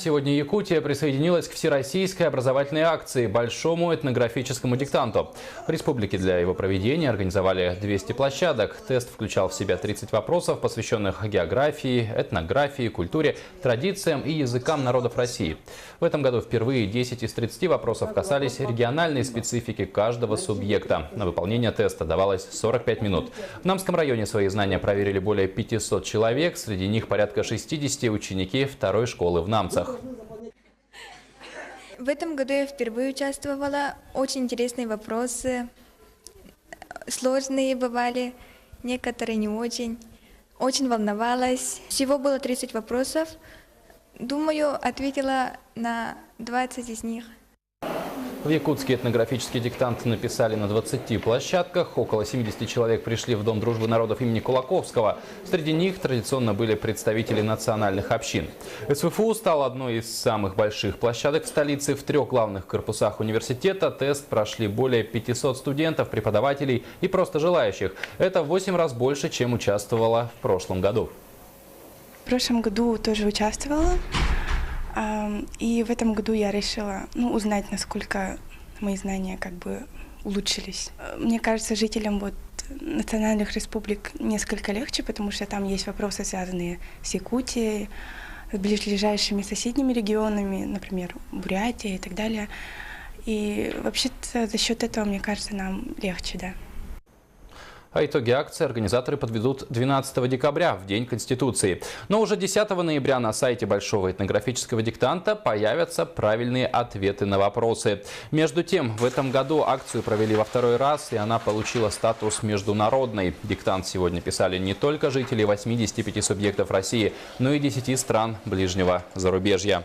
Сегодня Якутия присоединилась к всероссийской образовательной акции «Большому этнографическому диктанту». В республике для его проведения организовали 200 площадок. Тест включал в себя 30 вопросов, посвященных географии, этнографии, культуре, традициям и языкам народов России. В этом году впервые 10 из 30 вопросов касались региональной специфики каждого субъекта. На выполнение теста давалось 45 минут. В Намском районе свои знания проверили более 500 человек. Среди них порядка 60 ученики второй школы в Намцах. В этом году я впервые участвовала. Очень интересные вопросы. Сложные бывали, некоторые не очень. Очень волновалась. Всего было 30 вопросов. Думаю, ответила на 20 из них. В якутский этнографический диктант написали на 20 площадках. Около 70 человек пришли в Дом дружбы народов имени Кулаковского. Среди них традиционно были представители национальных общин. СВФУ стал одной из самых больших площадок в столице. В 3 главных корпусах университета тест прошли более 500 студентов, преподавателей и просто желающих. Это в 8 раз больше, чем участвовало в прошлом году. В прошлом году тоже участвовала. И в этом году я решила узнать, насколько мои знания улучшились. Мне кажется, жителям национальных республик несколько легче, потому что там есть вопросы, связанные с Якутией, с ближайшими соседними регионами, например, Бурятия и так далее. И вообще-то за счет этого, мне кажется, нам легче, да. А итоги акции организаторы подведут 12 декабря, в День Конституции. Но уже 10 ноября на сайте Большого этнографического диктанта появятся правильные ответы на вопросы. Между тем, в этом году акцию провели во 2-й раз, и она получила статус международной. Диктант сегодня писали не только жители 85 субъектов России, но и 10 стран ближнего зарубежья.